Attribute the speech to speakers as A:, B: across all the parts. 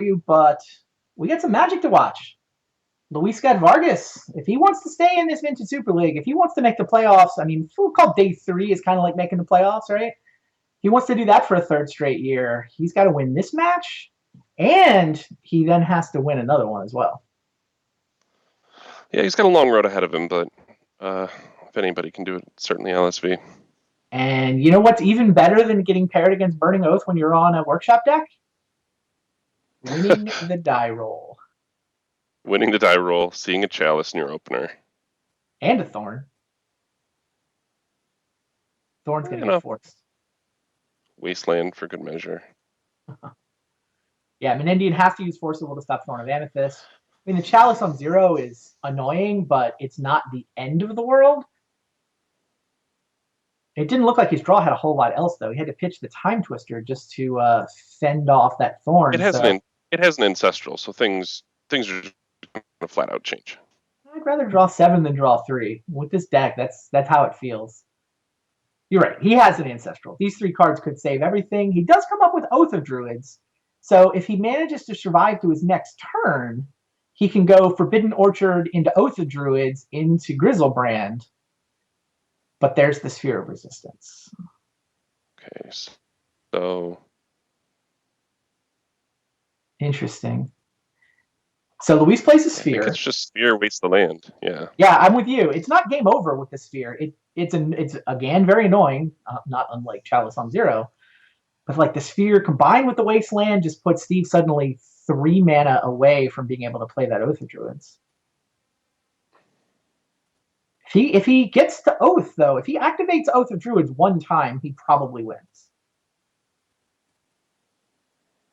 A: you, but we got some magic to watch. Luis Scott-Vargas, if he wants to stay in this Vintage Super League, if he wants to make the playoffs, I mean, we'll call day 3 is kind of like making the playoffs, right? He wants to do that for a third straight year. He's got to win this match, and he then has to win another one as well.
B: Yeah, he's got a long road ahead of him, but if anybody can do it, certainly LSV.
A: And you know what's even better than getting paired against Burning Oath when you're on a workshop deck? Winning the die roll.
B: Winning the die roll, seeing a Chalice in your opener.
A: And a Thorn. Thorn's going to get forced.
B: Wasteland for good measure.
A: Yeah, Menendian has to use Forcible to stop Thorn of Amethyst. I mean, the Chalice on 0 is annoying, but it's not the end of the world. It didn't look like his draw had a whole lot else, though. He had to pitch the Time Twister just to fend off that Thorn.
B: It has an Ancestral, so things are just going to flat out change.
A: I'd rather draw 7 than draw 3. With this deck, that's how it feels. You're right. He has an Ancestral. These 3 cards could save everything. He does come up with Oath of Druids. So if he manages to survive to his next turn, he can go Forbidden Orchard into Oath of Druids into Grizzlebrand. But there's the Sphere of Resistance.
B: Okay, so... Interesting.
A: So Luis plays a Sphere.
B: It's just Sphere wastes the land. Yeah.
A: Yeah, I'm with you. It's not game over with the Sphere. It's again very annoying, not unlike Chalice on 0. But like the Sphere combined with the Wasteland just puts Steve suddenly 3 mana away from being able to play that Oath of Druids. If he gets to Oath, though, if he activates Oath of Druids one time, he probably wins.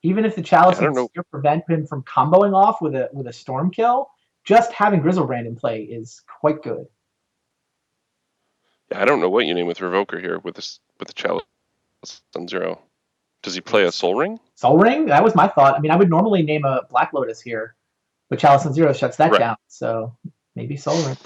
A: Even if the Chalice and Sphere prevent him from comboing off with a Storm Kill, just having Grizzlebrand in play is quite good.
B: Yeah, I don't know what you name with Revoker here with the Chalice on 0. Does he play a Soul Ring?
A: Soul Ring? That was my thought. I mean, I would normally name a Black Lotus here, but Chalice on 0 shuts that down. So maybe Soul Ring.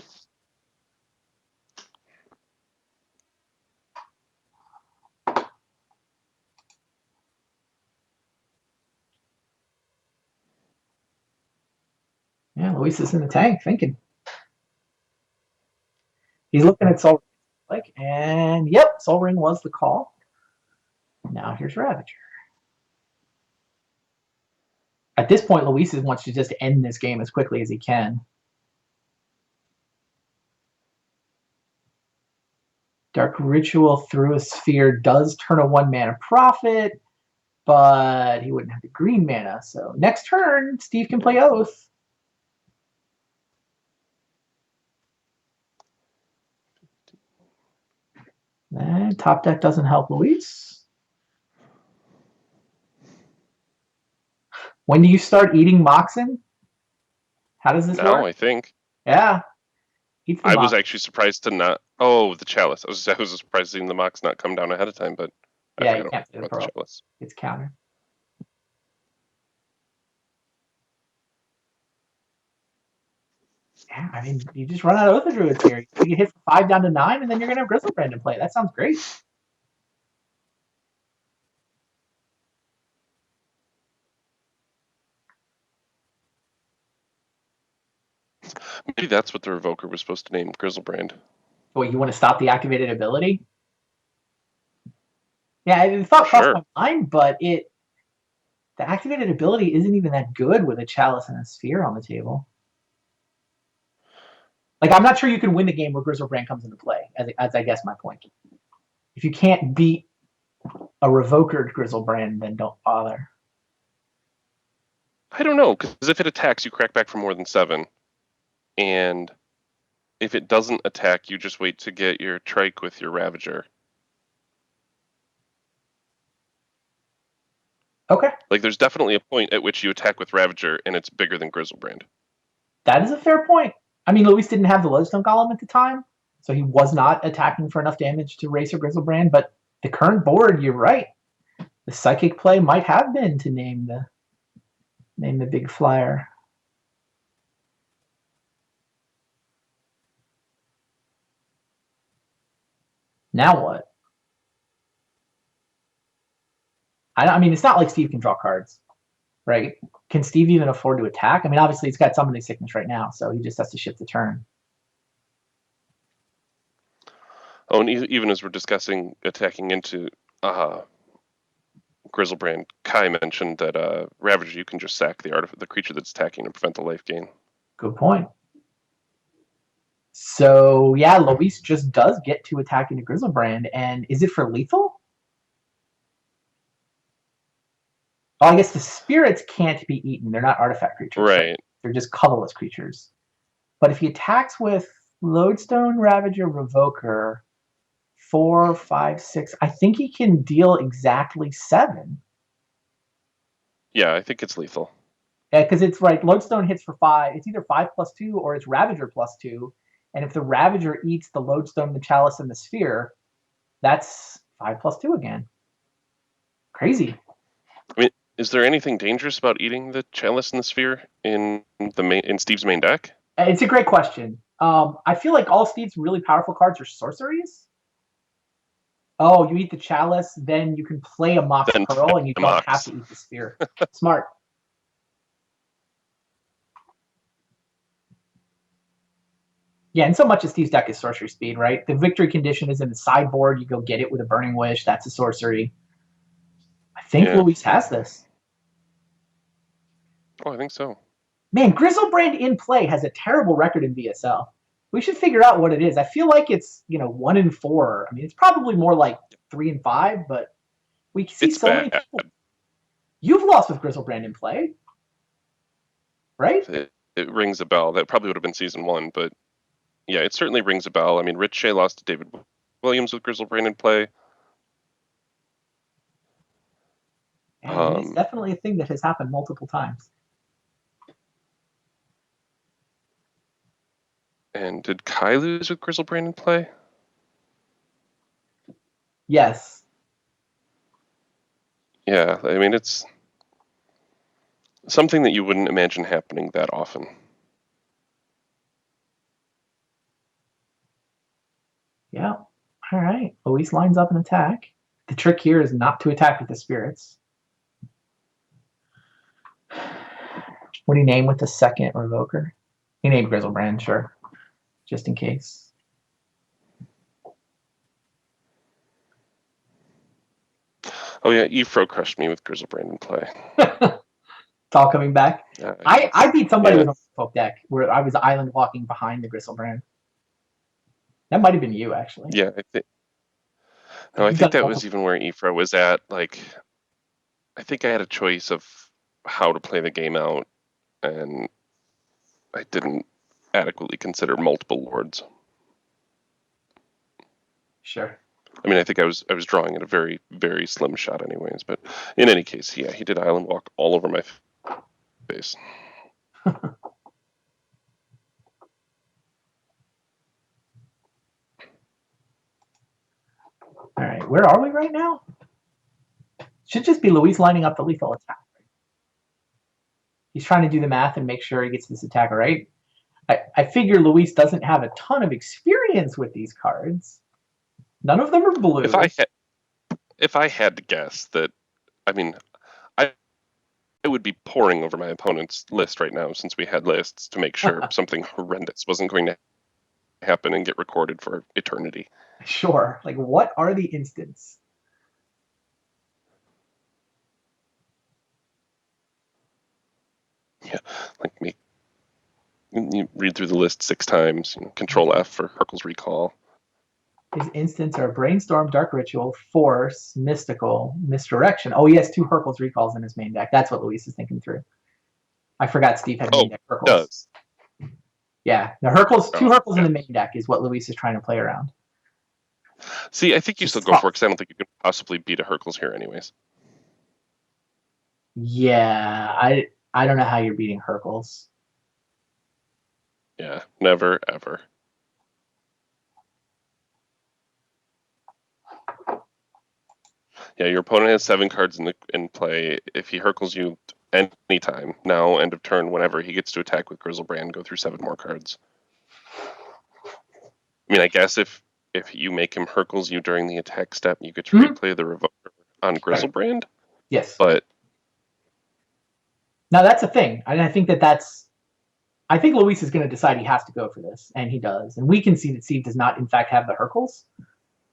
A: Yeah, Luis is in the tank thinking. He's looking at Soul Ring, and yep, Soul Ring was the call. Now here's Ravager. At this point, Luis wants to just end this game as quickly as he can. Dark Ritual through a Sphere does turn a 1-mana profit, but he wouldn't have the green mana. So next turn, Steve can play Oath. And top deck doesn't help Luis. When do you start eating Moxen? How does this work?
B: Now, I think.
A: Yeah.
B: I was actually surprised to not... Oh, the Chalice. I was surprised seeing the Mox not come down ahead of time, but
A: yeah, you can't do the Chalice. It's counter. Yeah, I mean, you just run out of Oath of Druids here. You get hit for 5 down to 9, and then you're going to have Grizzlebrand in play. That sounds great.
B: Maybe that's what the Revoker was supposed to name Grizzlebrand.
A: What, you want to stop the activated ability? Yeah, the thought crossed my mind, but the activated ability isn't even that good with a Chalice and a Sphere on the table. Like, I'm not sure you can win the game where Grizzlebrand comes into play, as I guess my point. If you can't beat a Revokered Grizzlebrand, then don't bother.
B: I don't know, because if it attacks, you crack back for more than 7. And if it doesn't attack, you just wait to get your Trike with your Ravager.
A: Okay.
B: Like, there's definitely a point at which you attack with Ravager, and it's bigger than Grizzlebrand.
A: That is a fair point. I mean, Luis didn't have the Lodestone Golem at the time, so he was not attacking for enough damage to race or Grizzlebrand, but the current board, you're right. The Psychic play might have been to name the big flyer. Now what? I mean, it's not like Steve can draw cards. right? Can Steve even afford to attack? I mean, obviously he's got summoning sickness right now, so he just has to shift the turn.
B: Oh, and even as we're discussing attacking into Grizzlebrand, Kai mentioned that Ravager, you can just sack the creature that's attacking to prevent the life gain.
A: Good point. So yeah, Luis just does get to attack into Grizzlebrand, and is it for lethal? Oh, I guess the spirits can't be eaten. They're not artifact creatures.
B: Right.
A: So they're just colorless creatures. But if he attacks with Lodestone, Ravager, Revoker, 4, 5, 6, I think he can deal exactly 7.
B: Yeah, I think it's lethal.
A: Yeah, because it's right. Lodestone hits for 5. It's either 5+2 or it's Ravager +2. And if the Ravager eats the Lodestone, the Chalice, and the Sphere, that's 5+2 again. Crazy.
B: I mean, is there anything dangerous about eating the Chalice and the Sphere in Steve's main deck?
A: It's a great question. I feel like all Steve's really powerful cards are sorceries. Oh, you eat the Chalice, then you can play a Mox Pearl, and you don't have to eat the Sphere. Smart. Yeah, and so much of Steve's deck is sorcery speed, right? The victory condition is in the sideboard. You go get it with a Burning Wish. That's a sorcery. I think Luis has this.
B: Oh, I think so.
A: Man, Grizzlebrand in play has a terrible record in VSL. We should figure out what it is. I feel like it's 1-4. I mean, it's probably more like 3-5, but we see
B: It's
A: so
B: bad.
A: many people. You've lost with Grizzlebrand in play, right?
B: It rings a bell. That probably would have been season 1, but yeah, it certainly rings a bell. I mean, Rich Shea lost to David Williams with Grizzlebrand in play.
A: Yeah, I mean, it's definitely a thing that has happened multiple times.
B: And did Kai lose with Grizzlebrand in play?
A: Yes.
B: Yeah, I mean, it's something that you wouldn't imagine happening that often.
A: Yeah. All right. Luis lines up an attack. The trick here is not to attack with the spirits. What do you name with the second Revoker? You name Grizzlebrand, sure. Just in case.
B: Oh yeah, Efro crushed me with Grizzlebrand in play.
A: It's all coming back.
B: Yeah,
A: I beat somebody with a folk deck where I was island walking behind the Grizzlebrand. That might have been you, actually.
B: Yeah, I think that was even where Efro was at. Like, I think I had a choice of how to play the game out, and I didn't adequately consider multiple lords.
A: Sure.
B: I mean, I think I was drawing at a very, very slim shot anyways, but in any case, yeah, he did island walk all over my face.
A: All right, where are we right now? Should just be Luis lining up the lethal attack. He's trying to do the math and make sure he gets this attack right. I figure Luis doesn't have a ton of experience with these cards. None of them are blue.
B: If I had to guess that, I mean, I would be poring over my opponent's list right now since we had lists to make sure something horrendous wasn't going to happen and get recorded for eternity.
A: Sure. Like, what are the instants?
B: Yeah, like me. You read through the list 6 times. Control F for Hurkyl's Recall.
A: His instants are Brainstorm, Dark Ritual, Force, Mystical, Misdirection. Oh, he has 2 Hurkyl's Recalls in his main deck. That's what Luis is thinking through. I forgot Steve had main deck Hurkyls.
B: Does.
A: Yeah, the Hurkyls, 2 Hurkyls in the main deck is what Luis is trying to play around.
B: See, I think you still go for it because I don't think you can possibly beat a Hurkyl's here anyways.
A: Yeah, I don't know how you're beating Hurkyl's.
B: Yeah, never, ever. Yeah, your opponent has 7 cards in play. If he Hurkyls you anytime, now, end of turn, whenever, he gets to attack with Grizzlebrand, go through 7 more cards. I mean, I guess if you make him Hurkyl's you during the attack step, you get to replay the Revoker on Grizzlebrand.
A: Yes.
B: But
A: Now that's the thing, and I think that's. I think Luis is going to decide he has to go for this, and he does. And we can see that Steve does not, in fact, have the Hercules.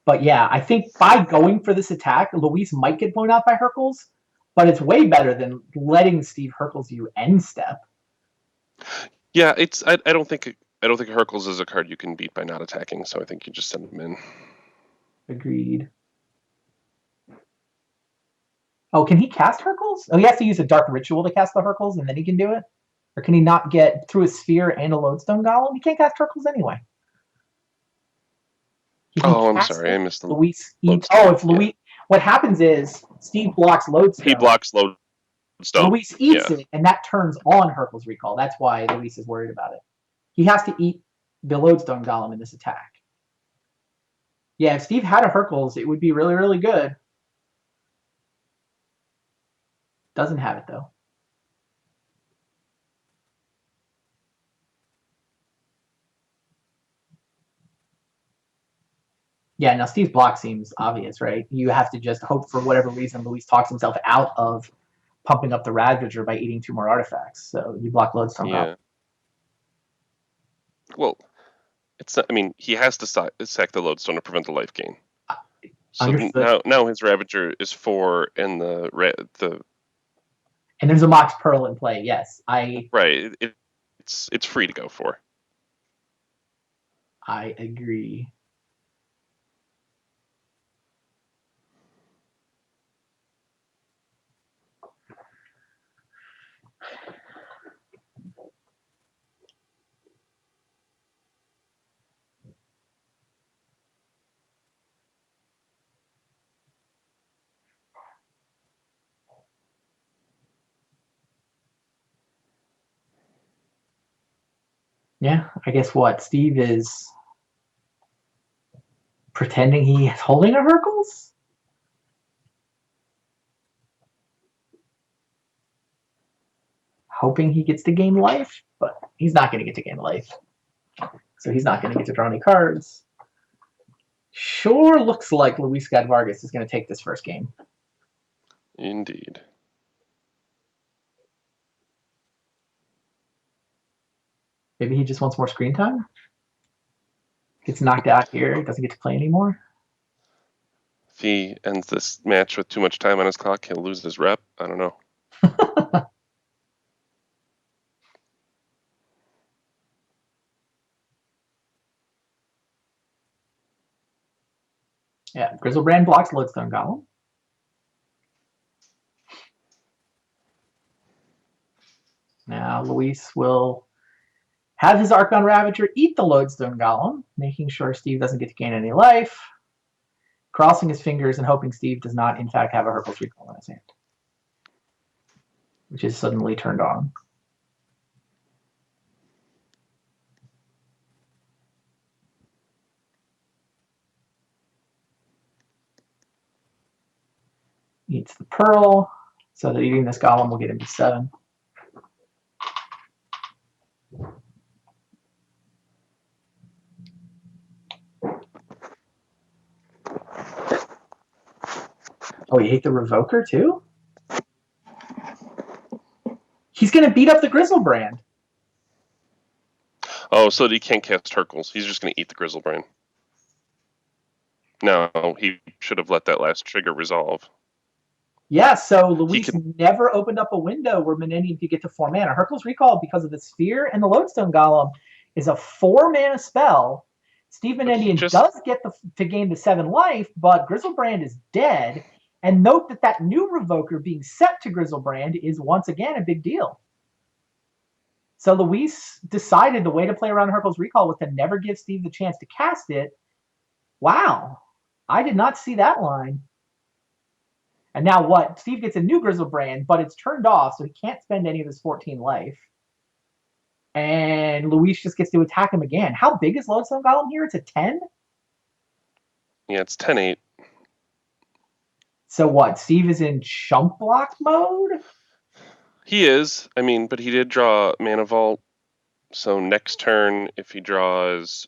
A: But yeah, I think by going for this attack, Luis might get blown out by Hercules, but it's way better than letting Steve Hercules you end step.
B: Yeah, it's I don't think Hercules is a card you can beat by not attacking, so I think you just send him in.
A: Agreed. Oh, can he cast Hercules? Oh, he has to use a Dark Ritual to cast the Hercules, and then he can do it? Or can he not get through a Sphere and a Lodestone Golem? He can't cast Hercules anyway. He can
B: Oh, I'm
A: cast
B: sorry,
A: it.
B: I missed the
A: Luis eats.
B: Lodestone.
A: Oh, if Luis. Yeah. What happens is Steve blocks
B: He
A: Lodestone.
B: blocks Lodestone.
A: Luis eats
B: Yeah.
A: it, and that turns on Hercules Recall. That's why Luis is worried about it. He has to eat the Lodestone Golem in this attack. Yeah, if Steve had a Hercules, it would be really, really good. Doesn't have it, though. Yeah, now Steve's block seems obvious, right? You have to just hope for whatever reason Luis talks himself out of pumping up the Ravager by eating 2 more artifacts. So you block Lodestone Golem.
B: Yeah. Well, it's not, I mean, he has to sack the Lodestone to prevent the life gain. So
A: Understood.
B: now his Ravager is 4, and the
A: And there's a Mox Pearl in play. Yes,
B: right. It's free to go for.
A: I agree. Yeah, I guess what? Steve is pretending he's holding a Hercules? Hoping he gets to gain life, but he's not going to get to gain life. So he's not going to get to draw any cards. Sure looks like Luis Scott-Vargas is going to take this first game.
B: Indeed.
A: Maybe he just wants more screen time? Gets knocked out here, doesn't get to play anymore?
B: If he ends this match with too much time on his clock, he'll lose his rep. I don't know.
A: Yeah, Grizzlebrand blocks Lodestone Golem. Now Luis will have his Archon Ravager eat the Lodestone Golem, making sure Steve doesn't get to gain any life, crossing his fingers and hoping Steve does not, in fact, have a Hercules Recall in his hand, which is suddenly turned on. Eats the Pearl, so that eating this Golem will get him to 7. Oh, you hate the Revoker too? He's going to beat up the Grizzlebrand.
B: Oh, so he can't cast Hercules. He's just going to eat the Grizzlebrand. No, he should have let that last trigger resolve.
A: Yeah, so Luis never opened up a window where Menendian could get to 4 mana. Hercules Recall, because of the Sphere and the Lodestone Golem, is a 4 mana spell. Steve Menendian does get to gain the 7 life, but Grizzlebrand is dead. And note that new Revoker being set to Grizzlebrand is once again a big deal. So Luis decided the way to play around Hercules Recall was to never give Steve the chance to cast it. Wow, I did not see that line. And now what? Steve gets a new Grizzlebrand, but it's turned off, so he can't spend any of his 14 life. And Luis just gets to attack him again. How big is Lodestone Golem here? It's a 10?
B: Yeah, it's 10-8.
A: So what? Steve is in chump block mode?
B: He is. I mean, but he did draw Mana Vault. So next turn, if he draws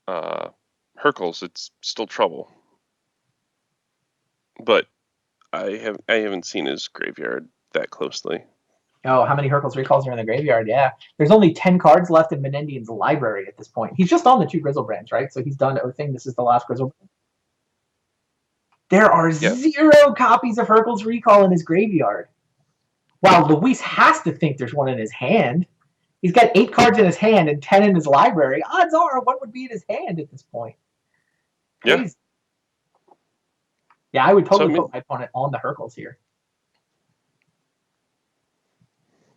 B: Hercules, it's still trouble. But I haven't seen his graveyard that closely.
A: Oh, how many Hercules recalls are in the graveyard? Yeah. There's only 10 cards left in Menendian's library at this point. He's just on the 2 Grizzlebrands, right? So he's done Oathing. This is the last Grizzlebrand. There are
B: Yeah.
A: 0 copies of Hercules Recall in his graveyard. Wow, Luis has to think there's one in his hand. He's got 8 cards in his hand and 10 in his library. Odds are, what would be in his hand at this point? Crazy. Yeah, I would totally put my opponent on the Hercules here.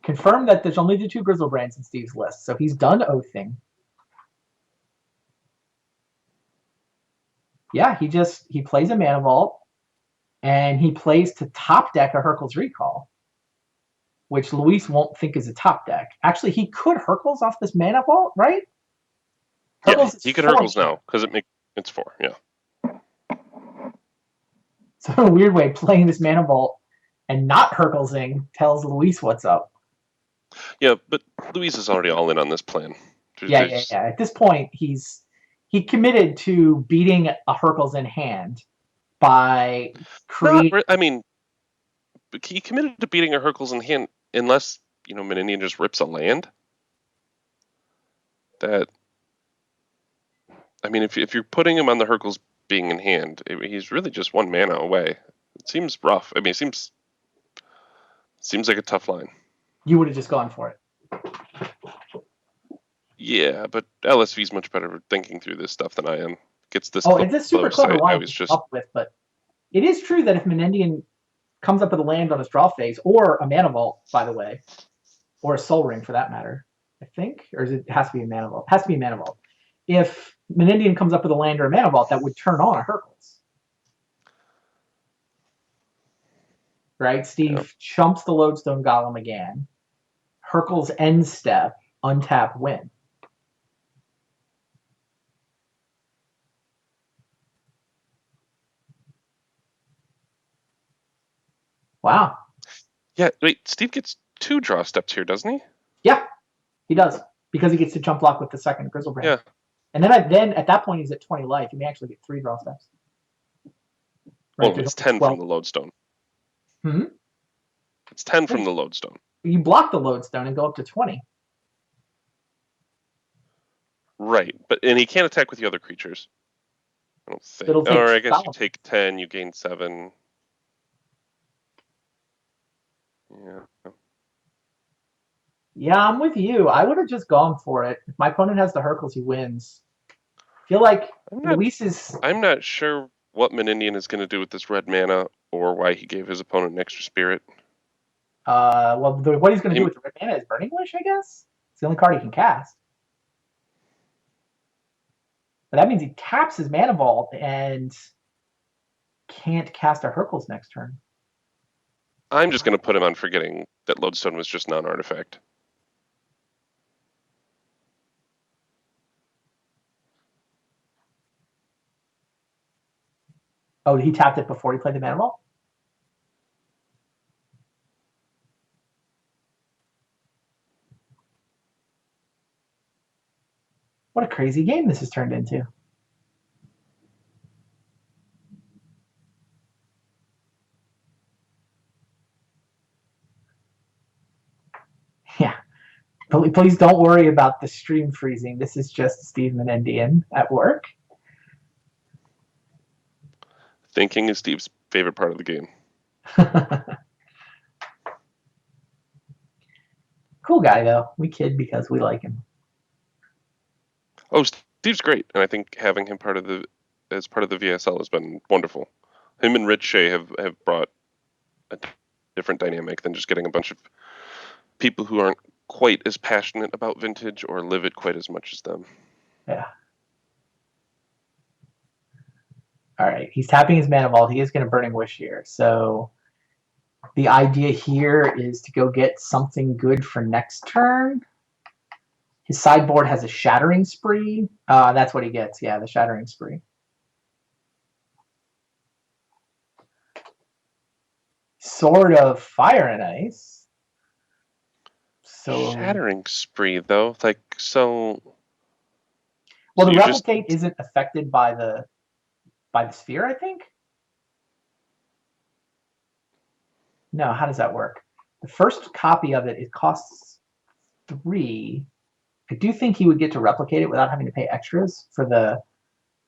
A: Confirm that there's only the 2 Grizzlebrands in Steve's list, so he's done Oathing. Yeah, he plays a Mana Vault, and he plays to top deck a Hercules Recall, which Luis won't think is a top deck. Actually, he could Hercules off this Mana Vault, right?
B: Hercules he could Hercules now, because it's 4, yeah.
A: So in a weird way, playing this Mana Vault and not Herculesing tells Luis what's up.
B: Yeah, but Luis is already all in on this plan.
A: Yeah. At this point, he committed to beating a Hercules in hand by creating.
B: I mean, he committed to beating a Hercules in hand unless Menendian just rips a land. That, I mean, if you're putting him on the Hercules being in hand, he's really just 1 mana away. It seems rough. I mean, it seems like a tough line.
A: You would have just gone for it.
B: Yeah, but LSV's much better at thinking through this stuff than I am. Gets this.
A: Oh, it's a super clever line to come up with, but it is true that if Menendian comes up with a land on his draw phase, or a Mana Vault, by the way, or a Soul Ring for that matter, I think, or it has to be a Mana Vault. It has to be a Mana Vault. If Menendian comes up with a land or a Mana Vault, that would turn on a Hercules. Right? Steve chumps the Lodestone Golem again. Hercules end step, untap, win. Wow.
B: Yeah, wait, Steve gets 2 draw steps here, doesn't he?
A: Yeah, he does. Because he gets to jump block with the second Grizzlebrand.
B: Yeah.
A: And then at that point he's at 20 life. He may actually get 3 draw steps.
B: Right? Well, it's 10 from the Lodestone. It's 10 from the Lodestone.
A: You block the Lodestone and go up to 20.
B: Right, and he can't attack with the other creatures. I don't think. Or I guess you take 10, you gain 7. Yeah.
A: Yeah, I'm with you. I would have just gone for it. If my opponent has the Hercules, he wins. I feel like Luis is...
B: I'm not sure what Menendian is going to do with this red mana, or why he gave his opponent an extra spirit.
A: Well, what he's going to do with the red mana is Burning Wish, I guess. It's the only card he can cast. But that means he taps his Mana Vault and can't cast a Hercules next turn.
B: I'm just going to put him on forgetting that Lodestone was just non-artifact.
A: Oh, he tapped it before he played the Mana Vault? What a crazy game this has turned into. Yeah. Please don't worry about the stream freezing. This is just Steve Menendian at work.
B: Thinking is Steve's favorite part of the game.
A: Cool guy, though. We kid because we like him.
B: Oh, Steve's great, and I think having him as part of the VSL has been wonderful. Him and Rich Shea have brought a different dynamic than just getting a bunch of people who aren't quite as passionate about Vintage or live it quite as much as them.
A: Yeah. All right, he's tapping his Mana Vault. He is going to Burning Wish here. So the idea here is to go get something good for next turn. His sideboard has a Shattering Spree. That's what he gets. Yeah, the Shattering Spree. Sword of Fire and Ice. So
B: Shattering Spree, though, like so.
A: Well, the Replicate isn't affected by the sphere, I think. No, how does that work? The first copy of it costs 3. I do think he would get to replicate it without having to pay extras for the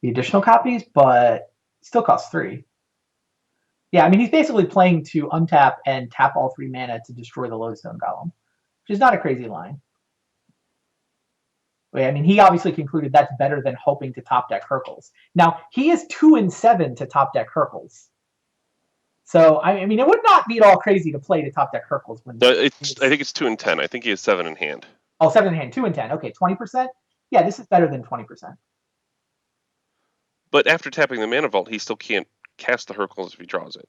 A: additional copies, but it still costs 3. Yeah, I mean, he's basically playing to untap and tap all 3 mana to destroy the Lodestone Golem, which is not a crazy line. I mean, he obviously concluded that's better than hoping to top deck Hercules. Now, he is 2 and 7 to top deck Hercules. So, I mean, it would not be at all crazy to play to top deck Hercules.
B: I think it's 2 and 10. I think he has 7 in hand.
A: Oh, 7 in hand, 2 and 10. Okay, 20%? Yeah, this is better than 20%.
B: But after tapping the Mana Vault, he still can't cast the Hercules if he draws it.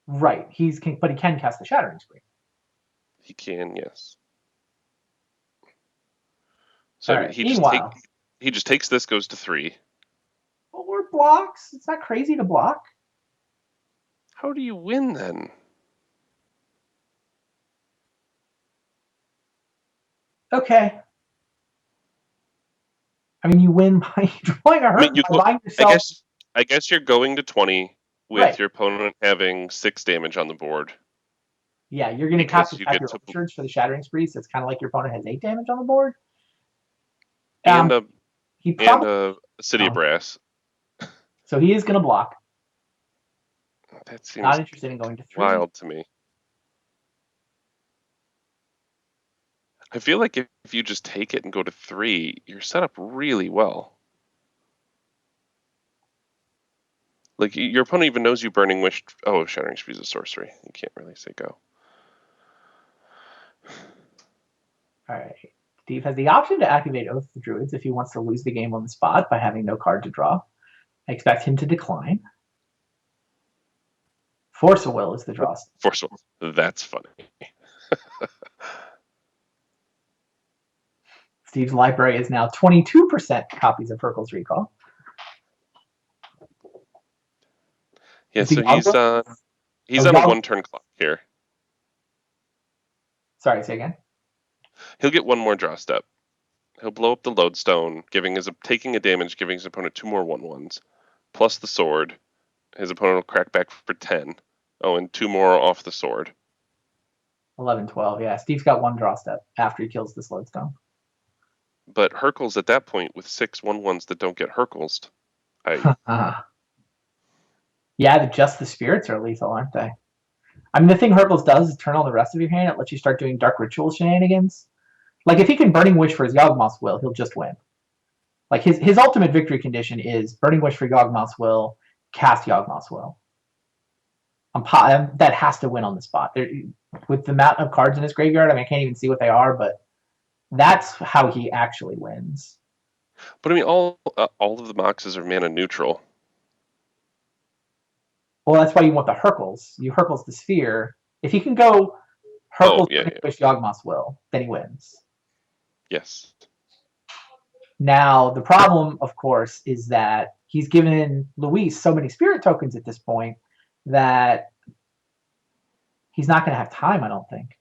A: Right, but he can cast the Shattering Spree.
B: He can, yes. So
A: right.
B: he just takes this, goes to 3.
A: 4 blocks? It's not crazy to block.
B: How do you win then?
A: Okay. I mean, you win by drawing a hurt by buying yourself.
B: I guess you're going to 20 with your opponent having 6 damage on the board.
A: Yeah, you're going to have to tap your overcharge for the Shattering Spree, so it's kind of like your opponent has 8 damage on the board.
B: And a City of Brass.
A: So he is going to block.
B: That seems
A: not interested in going to 3.
B: Wild to me. I feel like if you just take it and go to 3, you're set up really well. Like, your opponent even knows you Burning Wish. Oh, Shattering Spree is a sorcery. You can't really say go.
A: Alright. Steve has the option to activate Oath of the Druids if he wants to lose the game on the spot by having no card to draw. I expect him to decline. Force of Will is the draw.
B: Force of Will. That's funny.
A: Steve's library is now 22% copies of Hercules Recall.
B: Yeah, so he's on a 1-turn clock here.
A: Sorry, say again.
B: He'll get 1 more draw step. He'll blow up the Lodestone, taking a damage, giving his opponent 2 more 1/1s, plus the sword. His opponent will crack back for 10. Oh, and 2 more off the sword.
A: 11, 12, yeah. Steve's got 1 draw step after he kills this Lodestone.
B: But Hercules at that point with 6 1/1s that don't get Herculesed.
A: Yeah, just the spirits are lethal, aren't they? I mean, the thing Hercules does is turn on the rest of your hand. It lets you start doing Dark Ritual shenanigans. Like, if he can Burning Wish for his Yawgmoth's Will, he'll just win. Like, his ultimate victory condition is Burning Wish for Yawgmoth's Will, cast Yawgmoth's Will. That has to win on the spot. With the amount of cards in his graveyard, I mean, I can't even see what they are, but that's how he actually wins.
B: But I mean, all of the boxes are mana neutral.
A: Well, that's why you want the Hercules. You Hercules the Sphere. If he can go Hercules Wish Yawgmoth's Will, then he wins.
B: Yes.
A: Now, the problem, of course, is that he's given Luis so many spirit tokens at this point that he's not going to have time, I don't think.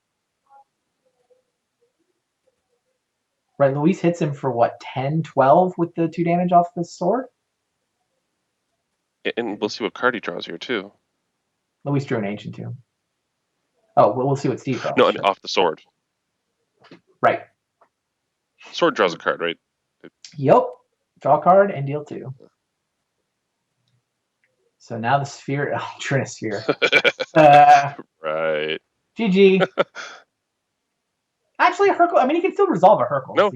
A: Right, Luis hits him for what, 10, 12 with the 2 damage off the sword?
B: And we'll see what card he draws here, too.
A: Luis drew an Ancient Tomb. Oh, we'll see what Steve draws.
B: No, sure. Off the sword.
A: Right.
B: Sword draws a card, right?
A: Yep. Draw a card and deal 2. So now the Sphere, Trinisphere.
B: Right.
A: GG. Actually, Hercules, I mean, he can still resolve a Hercules.
B: No,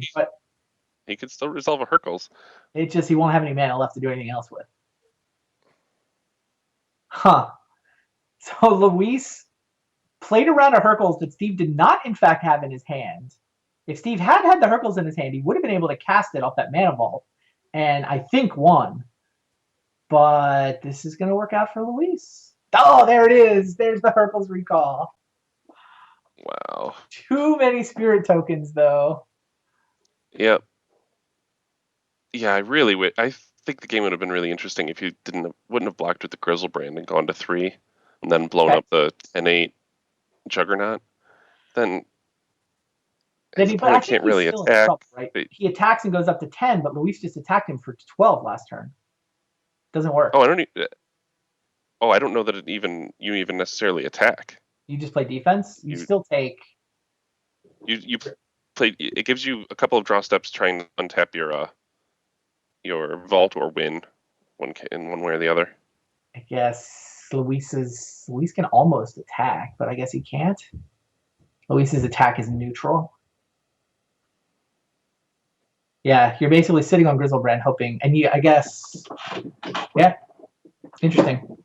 B: he can still resolve a Hercules.
A: It's just he won't have any mana left to do anything else with. Huh. So Luis played around a Hercules that Steve did not, in fact, have in his hand. If Steve had the Hercules in his hand, he would have been able to cast it off that Mana Vault, and I think won. But this is going to work out for Luis. Oh, there it is. There's the Hercules Recall.
B: Wow.
A: Too many spirit tokens, though.
B: Yep. Yeah, I think the game would have been really interesting if you wouldn't have blocked with the Grizzlebrand and gone to 3, and then blown up the 10-8 Juggernaut. Then he can't really attack.
A: Trouble, right? He attacks and goes up to 10, but Luis just attacked him for 12 last turn. Doesn't work.
B: Oh, I don't know that you even necessarily attack.
A: You just play defense. You still take.
B: You play. It gives you a couple of draw steps trying to untap your vault or win in one way or the other.
A: I guess Luis can almost attack, but I guess he can't. Luis's attack is neutral. Yeah, you're basically sitting on Grizzlebrand hoping, and I guess, yeah, interesting.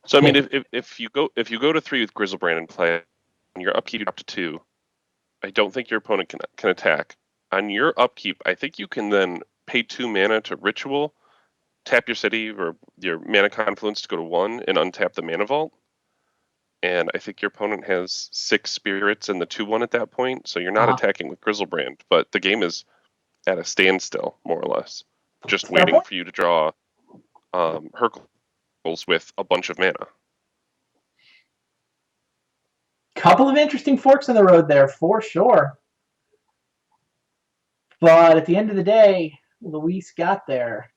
B: So I mean, if you go to 3 with Grizzlebrand and play, and your upkeep up to 2, I don't think your opponent can attack. On your upkeep, I think you can then pay 2 mana to Ritual, tap your city or your Mana Confluence to go to 1, and untap the Mana Vault. And I think your opponent has 6 spirits in the 2/1 at that point, so you're not attacking with Grizzlebrand, but the game is at a standstill, more or less, just waiting for you to draw Hercules with a bunch of mana.
A: Couple of interesting forks in the road there, for sure. But at the end of the day, Luis got there.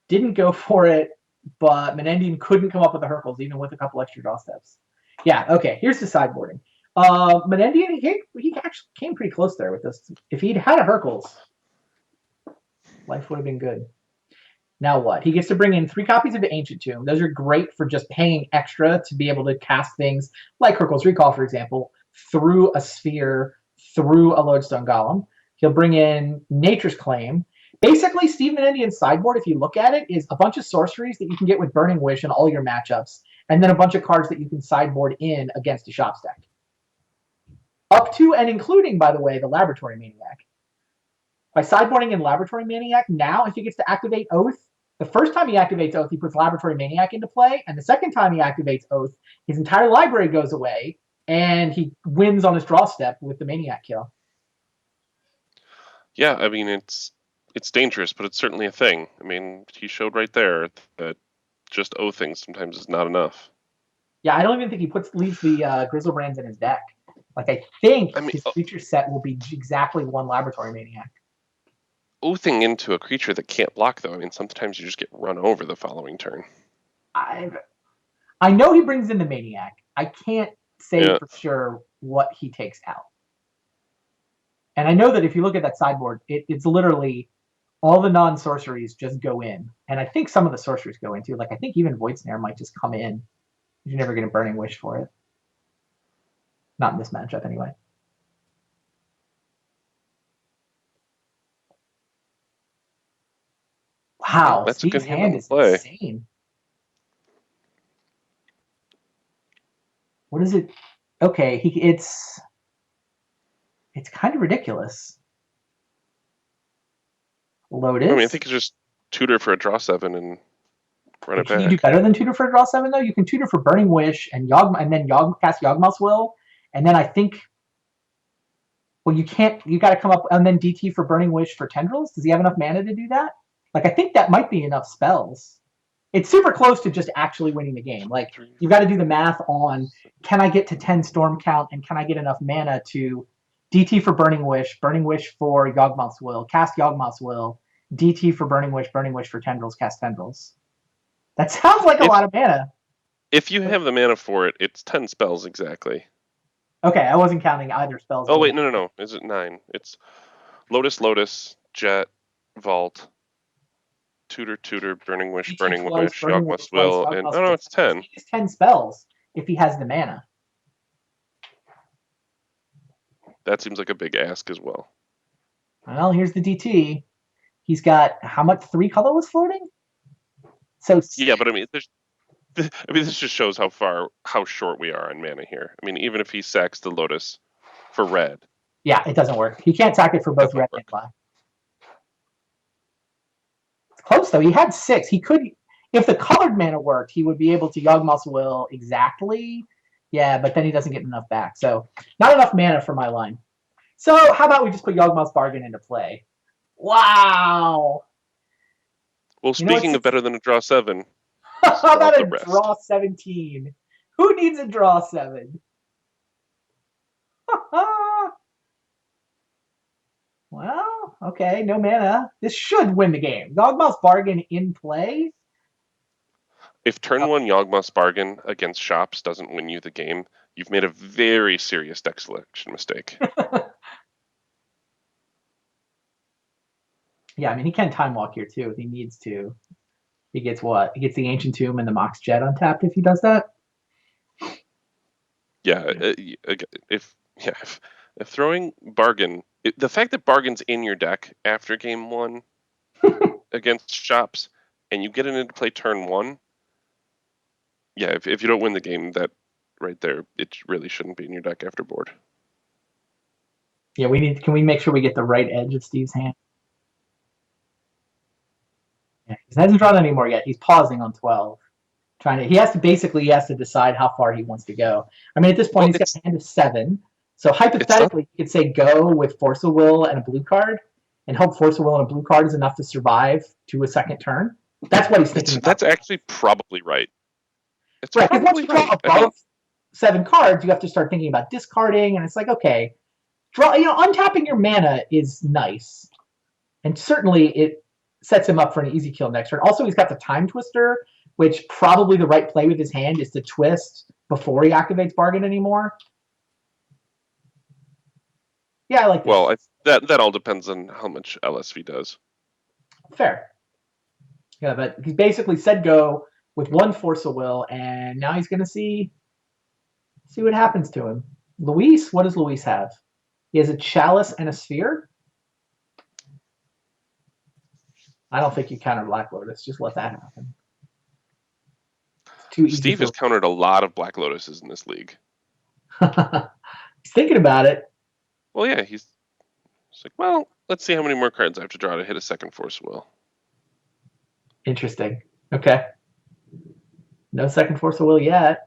A: Didn't go for it, but Menendian couldn't come up with the Hercules, even with a couple extra draw steps. Yeah, okay, here's the sideboarding. Menendian, he actually came pretty close there with this. If he'd had a Hercules, life would have been good. Now what? He gets to bring in 3 copies of the Ancient Tomb. Those are great for just paying extra to be able to cast things like Hercules Recall, for example, through a sphere, through a Lodestone Golem. He'll bring in Nature's Claim. Basically, Steve Menendian's sideboard, if you look at it, is a bunch of sorceries that you can get with Burning Wish in all your matchups, and then a bunch of cards that you can sideboard in against a shop stack. Up to and including, by the way, the Laboratory Maniac. By sideboarding in Laboratory Maniac, now if he gets to activate Oath, the first time he activates Oath, he puts Laboratory Maniac into play, and the second time he activates Oath, his entire library goes away, and he wins on his draw step with the Maniac kill.
B: Yeah, I mean, it's dangerous, but it's certainly a thing. I mean, he showed right there that just oathing sometimes is not enough.
A: Yeah, I don't even think he leaves the Grizzlebrands in his deck. Like, I think his creature set will be exactly 1 Laboratory Maniac.
B: Oathing into a creature that can't block, though, I mean, sometimes you just get run over the following turn.
A: I know he brings in the Maniac. I can't say for sure what he takes out. And I know that if you look at that sideboard, it's literally all the non-sorceries just go in. And I think some of the sorceries go in too. Like, I think even Void Snare might just come in. You're never going to Burning Wish for it. Not in this matchup, anyway. Wow,
B: that's a good
A: hand is
B: play.
A: Insane. What is it? Okay, it's kind of ridiculous. Lotus.
B: I mean, I think it's just tutor for a draw 7 and run it back.
A: Can you do better than tutor for a draw 7 though? You can tutor for Burning Wish and then cast Yawgmoth's Will, and then I think. Well, you can't. You got to come up and then DT for Burning Wish for Tendrils. Does he have enough mana to do that? Like, I think that might be enough spells. It's super close to just actually winning the game. Like, you got to do the math on, can I get to 10 Storm Count, and can I get enough mana to DT for Burning Wish for Yawgmoth's Will, cast Yawgmoth's Will, DT for Burning Wish for Tendrils, cast Tendrils. That sounds like a lot of mana.
B: If you have the mana for it, it's 10 spells exactly.
A: Okay, I wasn't counting either spells.
B: Oh, wait, no. Is it 9? It's Lotus, Jet, Vault, Tutor, Burning Wish, Yawgmoth's Will, and oh no, it's 10.
A: It's 10 spells if he has the mana.
B: That seems like a big ask as well.
A: Well, here's the DT. He's got how much? 3 colorless floating? So
B: yeah, but I mean, this just shows how short we are on mana here. I mean, even if he sacks the Lotus for red.
A: Yeah, it doesn't work. He can't sack it for both red and black. It's close though. He had 6. He could, if the colored mana worked, he would be able to Yawgmoth's Will exactly. Yeah, but then he doesn't get enough back. So not enough mana for my line. So how about we just put Yawgmoth's Bargain into play? Wow.
B: Well, speaking of better than a draw 7.
A: How about a draw 17? Who needs a draw 7? Well, okay, no mana. This should win the game. Yawgmoth's Bargain in play.
B: If turn 1 Yawgmoth's Bargain against Shops doesn't win you the game, you've made a very serious deck selection mistake.
A: Yeah, I mean, he can time walk here too if he needs to. He gets what? He gets the Ancient Tomb and the Mox Jet untapped if he does that.
B: Yeah, if throwing Bargain, the fact that Bargain's in your deck after game 1 against Shops, and you get it into play turn 1, yeah, if you don't win the game, that right there, it really shouldn't be in your deck after board.
A: Yeah, can we make sure we get the right edge of Steve's hand? Yeah, he hasn't drawn any more yet. He's pausing on 12. He has to decide how far he wants to go. I mean, at this point, he's got a hand of 7. So hypothetically, he could say go with Force of Will and a blue card, and hope Force of Will and a blue card is enough to survive to a second turn. That's what he's thinking about.
B: That's actually probably right.
A: It's right, because once you draw above 7 cards, you have to start thinking about discarding, and it's like, okay, untapping your mana is nice, and certainly it sets him up for an easy kill next turn. Also, he's got the Time Twister, which probably the right play with his hand is to twist before he activates Bargain anymore. Yeah, I like this.
B: Well, that all depends on how much LSV does.
A: Fair. Yeah, but he basically said go with 1 Force of Will, and now he's going to see what happens to him. Luis, what does Luis have? He has a Chalice and a Sphere. I don't think you counter Black Lotus. Just let that happen.
B: Steve has countered a lot of Black Lotuses in this league.
A: He's thinking about it.
B: Well, yeah, he's like, well, let's see how many more cards I have to draw to hit a second Force Will.
A: Interesting. Okay. No second Force of Will yet.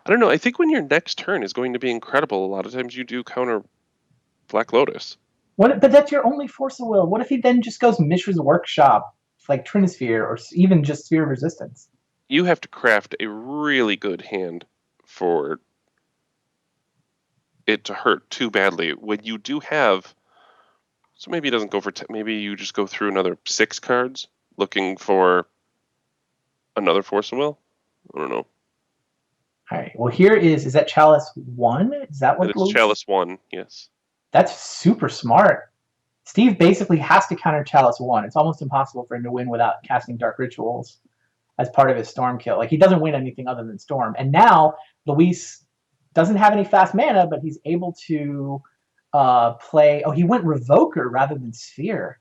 B: I don't know. I think when your next turn is going to be incredible, a lot of times you do counter Black Lotus.
A: But that's your only Force of Will. What if he then just goes Mishra's Workshop, like Trinisphere, or even just Sphere of Resistance?
B: You have to craft a really good hand for it to hurt too badly. When you do have, so maybe it doesn't go for, maybe you just go through another 6 cards looking for another Force of Will. I don't know.
A: All right. Well, here is that Chalice 1? Is that what
B: it's Chalice 1? Yes.
A: That's super smart. Steve basically has to counter Chalice 1. It's almost impossible for him to win without casting Dark Rituals as part of his Storm kill. Like, he doesn't win anything other than Storm. And now Luis doesn't have any fast mana, but he's able to play. Oh, he went Revoker rather than Sphere.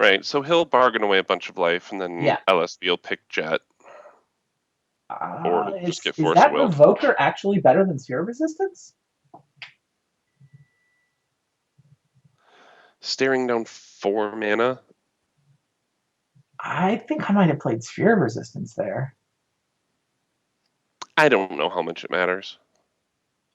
B: Right. So he'll bargain away a bunch of life, and then LSV will pick Jet. Or just get Force of Will.
A: Revoker actually better than Sphere Resistance?
B: Staring down 4 mana?
A: I think I might have played Sphere of Resistance there.
B: I don't know how much it matters.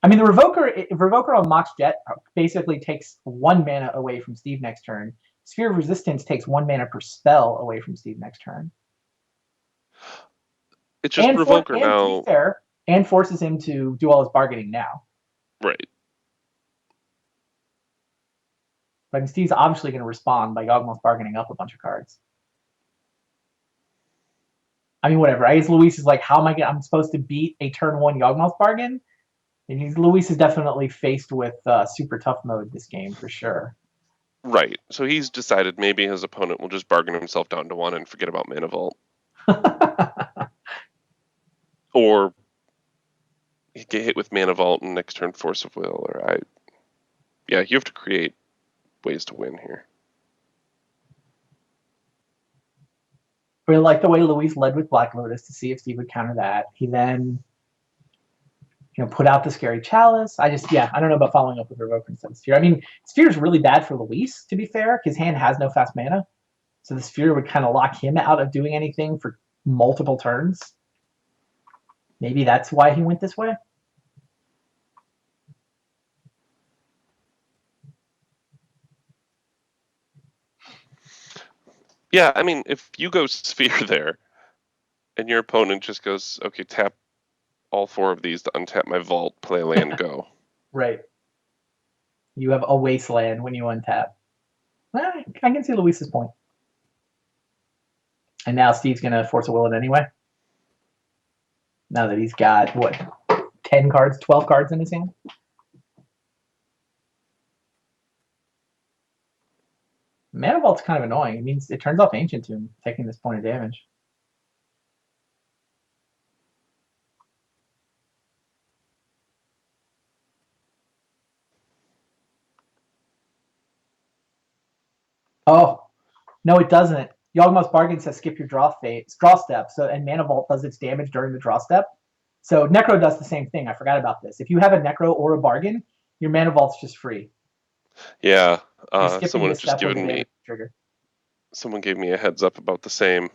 A: I mean, the Revoker on Mox Jet basically takes 1 mana away from Steve next turn. Sphere of Resistance takes 1 mana per spell away from Steve next turn.
B: It's just Revoker now.
A: Fair, and forces him to do all his bargaining now.
B: Right.
A: But Steve's obviously going to respond by Yawgmoth's bargaining up a bunch of cards. I mean, whatever. I guess Luis is like, how am I'm supposed to beat a turn 1 Yawgmoth bargain? And Luis is definitely faced with super tough mode this game for sure.
B: Right. So he's decided maybe his opponent will just bargain himself down to 1 and forget about Mana Vault. Or he get hit with Mana Vault and next turn Force of Will. You have to create ways to win here.
A: I really like the way Luis led with Black Lotus to see if Steve would counter that. He then, put out the Scary Chalice. I don't know about following up with Revoker instead of Sphere. I mean, Sphere is really bad for Luis, to be fair. His hand has no fast mana. So the Sphere would kind of lock him out of doing anything for multiple turns. Maybe that's why he went this way.
B: Yeah, I mean, if you go Sphere there, and your opponent just goes, okay, tap all 4 of these to untap my vault, play land, go.
A: Right. You have a wasteland when you untap. I can see Luis's point. And now Steve's going to force a will it anyway. Now that he's got, what, 10 cards, 12 cards in his hand? Mana Vault's kind of annoying. It means it turns off Ancient Tomb, taking this point of damage. Oh, no, it doesn't. Yawgmoth's Bargain says skip your draw step, so and Mana Vault does its damage during the draw step. So Necro does the same thing. I forgot about this. If you have a Necro or a Bargain, your Mana Vault's just free.
B: Yeah,
A: You're skipping
B: someone
A: this
B: has just
A: step when the
B: given me.
A: damage trigger.
B: Someone gave me a heads up about the same.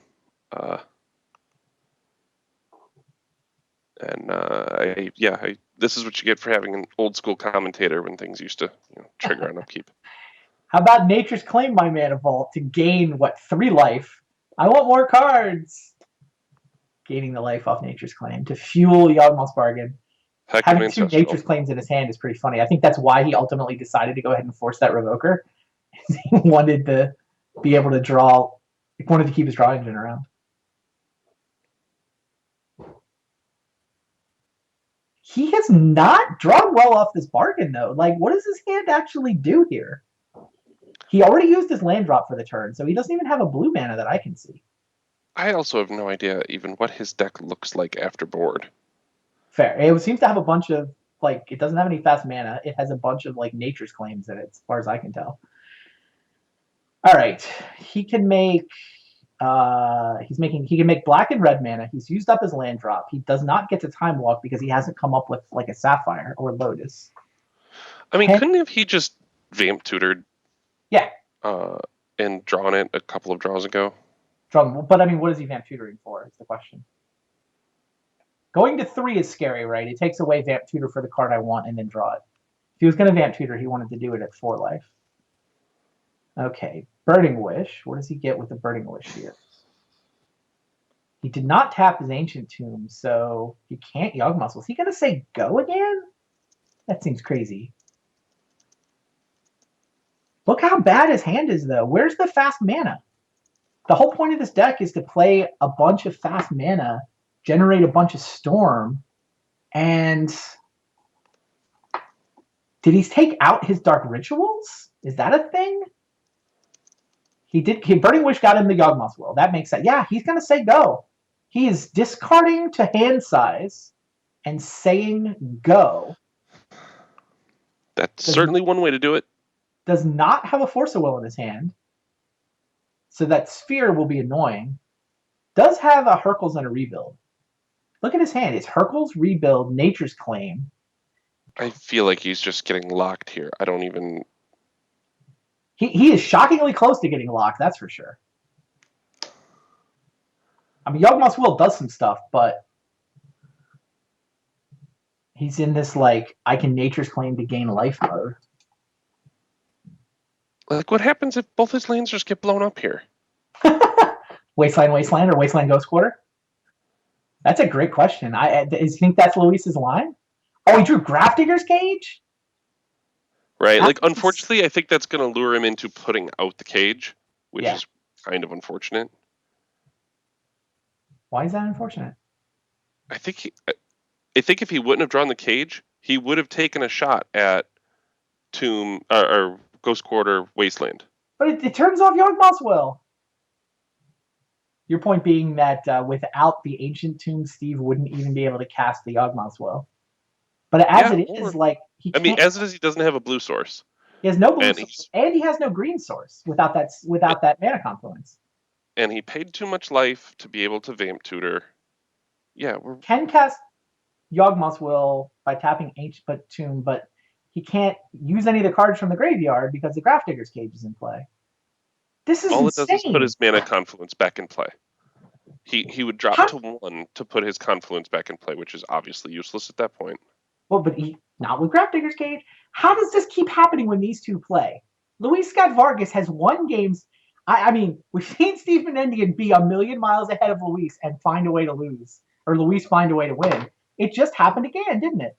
B: This is what you get for having an old school commentator when things used to trigger on upkeep.
A: How about Nature's Claim my Mana Vault to gain, 3 life? I want more cards! Gaining the life off Nature's Claim to fuel Yawgmoth's Bargain.
B: Heck of
A: Having 2
B: ancestral.
A: Nature's Claims in his hand is pretty funny. I think that's why he ultimately decided to go ahead and force that Revoker. He wanted to be able to draw, he wanted to keep his draw engine around. He has not drawn well off this bargain, though. Like, what does his hand actually do here? He already used his land drop for the turn, so he doesn't even have a blue mana that I can see.
B: I also have no idea even what his deck looks like after board.
A: Fair. It seems to have a bunch of, it doesn't have any fast mana. It has a bunch of, Nature's Claims in it, as far as I can tell. All right. He can make... he can make black and red mana. He's used up his land drop. He does not get to time walk because he hasn't come up with a Sapphire or Lotus.
B: I mean, couldn't he just vamp tutored?
A: Yeah.
B: And drawn it a couple of draws ago.
A: But I mean, what is he vamp tutoring for? Is the question. Going to 3 is scary, right? It takes away vamp tutor for the card I want and then draw it. If he was going to vamp tutor, he wanted to do it at 4 life. Okay, Burning Wish. What does he get with the Burning Wish here? He did not tap his Ancient Tomb, so he can't Yawgmoth. Is he going to say go again? That seems crazy. Look how bad his hand is, though. Where's the fast mana? The whole point of this deck is to play a bunch of fast mana, generate a bunch of storm, and did he take out his Dark Rituals? Is that a thing? He did. Burning Wish got him the Yawgmoth Will. That makes sense. Yeah, he's going to say go. He is discarding to hand size and saying go.
B: That's certainly one way to do it.
A: Does not have a Force of Will in his hand, so that Sphere will be annoying. Does have a Hercules and a Rebuild. Look at his hand. It's Hercules, Rebuild, Nature's Claim.
B: I feel like he's just getting locked here. I don't even...
A: He is shockingly close to getting locked, that's for sure. I mean, Yawgmoth's Will does some stuff, but he's in this, I can Nature's Claim to gain life mode.
B: What happens if both his lands just get blown up here?
A: Wasteland, or Wasteland Ghost Quarter? That's a great question. Do you think that's Luis's line? Oh, he drew Grafdigger's Cage?
B: Right. Unfortunately, I think that's going to lure him into putting out the cage, which is kind of unfortunate.
A: Why is that unfortunate?
B: I think if he wouldn't have drawn the cage, he would have taken a shot at Tomb or Ghost Quarter Wasteland.
A: But it turns off Yawgmoth's Will. Your point being that without the Ancient Tomb, Steve wouldn't even be able to cast the Yawgmoth's Will. But as it is,
B: as it is, he doesn't have a blue source.
A: He has no blue source, and he has no green source without that mana confluence.
B: And he paid too much life to be able to vamp tutor. Yeah,
A: can cast Yawgmoth's Will by tapping Ancient Tomb, but he can't use any of the cards from the graveyard because the Grafdigger's Cage is in play. This is
B: all
A: insane.
B: It does is put his mana confluence back in play. He would drop to 1 to put his confluence back in play, which is obviously useless at that point.
A: Well, but not with Grafdigger's Cage. How does this keep happening when these two play? Luis Scott-Vargas has won games. I mean, we've seen Steve Menendian be a million miles ahead of Luis and find a way to lose, or Luis find a way to win. It just happened again, didn't it?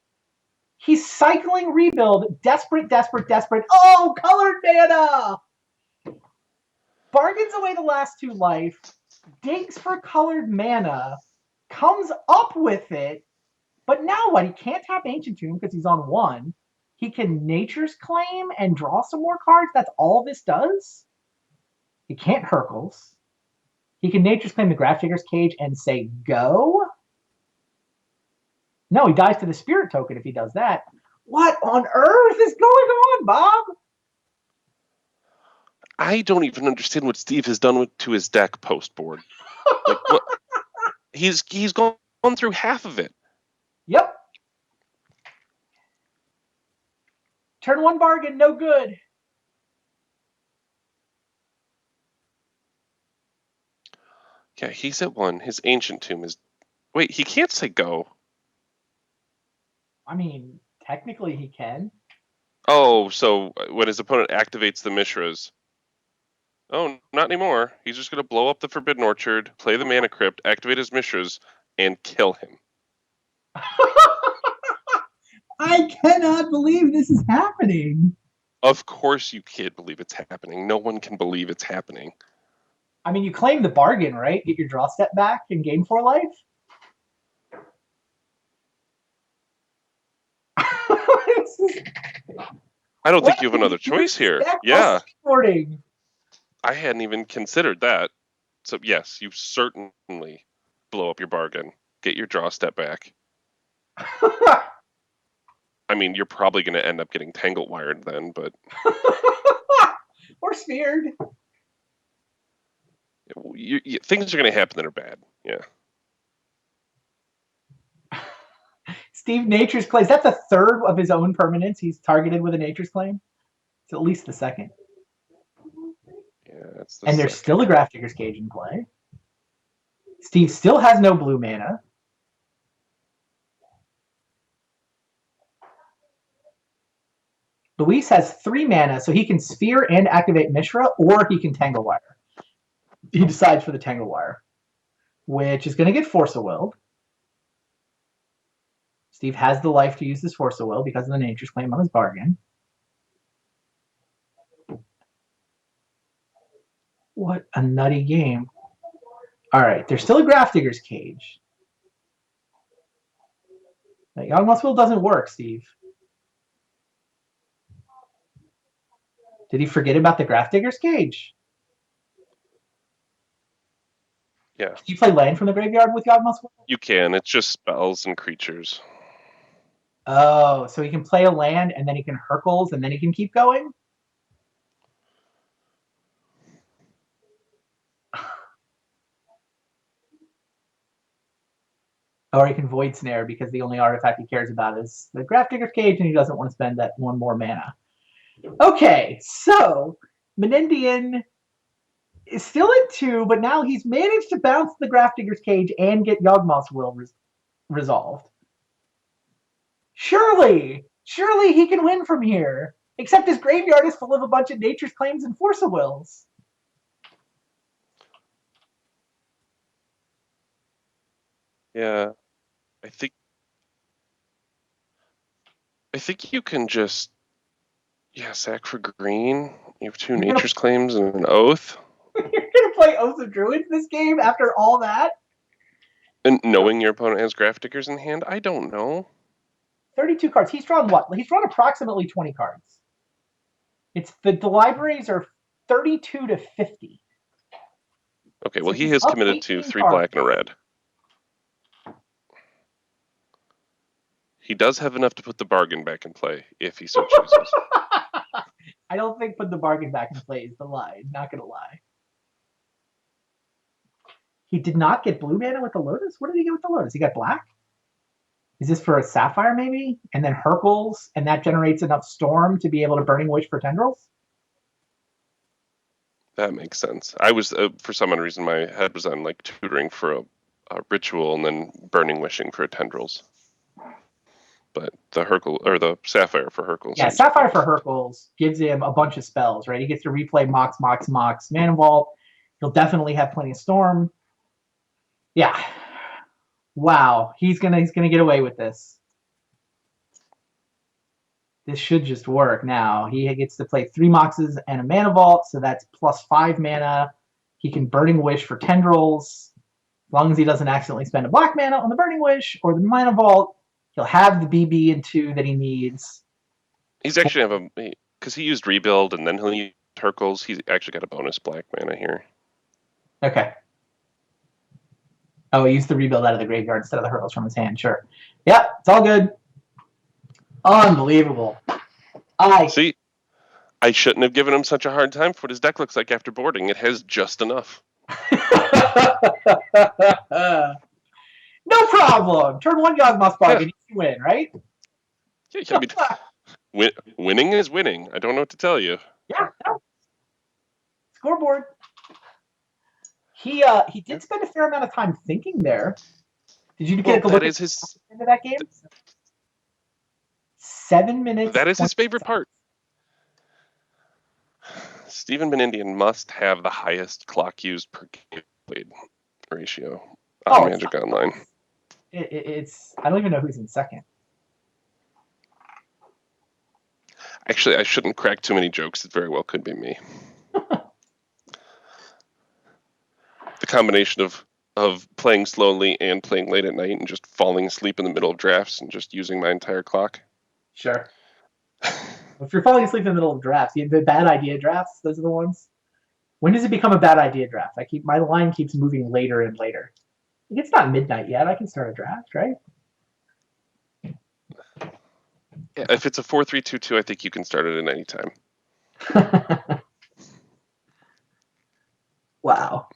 A: He's cycling rebuild, desperate, desperate, desperate. Oh, colored mana! Bargains away the last two life, digs for colored mana, comes up with it, but now what? He can't tap Ancient Tomb because he's on one. He can Nature's Claim and draw some more cards. That's all this does? He can't Hercules. He can Nature's Claim the Grafdigger's Cage and say go? No, he dies to the Spirit Token if he does that. What on earth is going on, Bob?
B: I don't even understand what Steve has done to his deck post board. Like what? He's gone through half of it.
A: Yep. Turn one bargain, no good.
B: Yeah, he's at one. His Ancient Tomb is... Wait, he can't say go.
A: I mean, technically he can.
B: Oh, so when his opponent activates the Mishras... Oh, not anymore. He's just going to blow up the Forbidden Orchard, play the Mana Crypt, activate his Mishras, and kill him.
A: I cannot believe this is happening.
B: Of course you can't believe it's happening. No one can believe it's happening.
A: I mean, you claim the bargain, right? Get your draw step back and gain 4 life.
B: I don't think you have another choice here. Yeah. I hadn't even considered that. So yes, you certainly blow up your bargain. Get your draw step back. I mean, you're probably going to end up getting tangle wired then, but...
A: Or speared.
B: Things are going to happen that are bad. Yeah.
A: Steve Nature's Claim. That's a third of his own permanents he's targeted with a Nature's Claim. It's at least the second.
B: Yeah, that's
A: and there's still a Grafdigger's Cage in play. Steve still has no blue mana. Luis has 3 mana, so he can Sphere and activate Mishra, or he can Tangle Wire. He decides for the Tangle Wire, which is going to get Force of Will. Steve has the life to use this Force of Will because of the Nature's Claim on his bargain. What a nutty game. All right, there's still a Grafdigger's Cage. Yawgmoth's Will doesn't work, Steve. Did he forget about the Grafdigger's Cage?
B: Yeah.
A: Can you play land from the graveyard with Yawgmoth's Will?
B: You can. It's just spells and creatures.
A: Oh, so he can play a land and then he can Hercules and then he can keep going? Or he can Void Snare because the only artifact he cares about is the Grafdigger's Cage and he doesn't want to spend that 1 more mana. Okay, so Menendian is still at 2, but now he's managed to bounce the Grafdigger's Cage and get Yawgmoth's Will resolved. Surely he can win from here. Except his graveyard is full of a bunch of Nature's Claims and Force of Wills.
B: Yeah, I think you can just sack for green. You have 2 Nature's Claims and an Oath.
A: You're gonna play Oath of Druids this game after all that?
B: And knowing your opponent has Grafdiggers in hand, I don't know.
A: 32 cards. He's drawn what? He's drawn approximately 20 cards. It's the libraries are 32 to 50.
B: Okay, well, he has committed to 3 black and a red. He does have enough to put the bargain back in play if he so chooses.
A: I don't think put the bargain back in play is the lie. Not gonna lie. He did not get blue mana with the Lotus? What did he get with the Lotus? He got black? Is this for a Sapphire maybe? And then Hercules, and that generates enough Storm to be able to Burning Wish for Tendrils?
B: That makes sense. I was, for some unknown reason, my head was on like tutoring for a ritual and then Burning Wishing for a Tendrils. but the Hercule or the Sapphire for Hercule.
A: Yeah, Sapphire for Hercules gives him a bunch of spells, right? He gets to replay Mox, Mana Vault. He'll definitely have plenty of Storm. Yeah. Wow. He's gonna get away with this. This should just work now. He gets to play 3 Moxes and a Mana Vault, so that's +5 mana. He can Burning Wish for Tendrils. As long as he doesn't accidentally spend a black mana on the Burning Wish or the Mana Vault, he'll have the BB and 2 that he needs.
B: He's actually have because he used Rebuild and then he'll use Hercules. He's actually got a bonus black mana here.
A: Okay. Oh, he used the Rebuild out of the graveyard instead of the Hercules from his hand. Sure. Yep, it's all good. Unbelievable.
B: See, I shouldn't have given him such a hard time for what his deck looks like after boarding. It has just enough.
A: No problem. Turn 1 Yawgmoth Bog and you can win, right?
B: Yeah, I mean, winning is winning. I don't know what to tell you.
A: Yeah. No. Scoreboard. He did spend a fair amount of time thinking there. Did you get a look into that game? 7 minutes.
B: That is his favorite part. Stephen Menendian must have the highest clock used per game played ratio on Magic Online.
A: It's I don't even know who's in second.
B: Actually, I shouldn't crack too many jokes. It very well could be me. The combination of playing slowly and playing late at night and just falling asleep in the middle of drafts and just using my entire clock.
A: Sure. If you're falling asleep in the middle of drafts, the bad idea drafts, those are the ones. When does it become a bad idea draft? My line keeps moving later and later. It's not midnight yet. I can start a draft, right?
B: Yeah, if it's a 4-3-2-2, I think you can start it at any time.
A: Wow.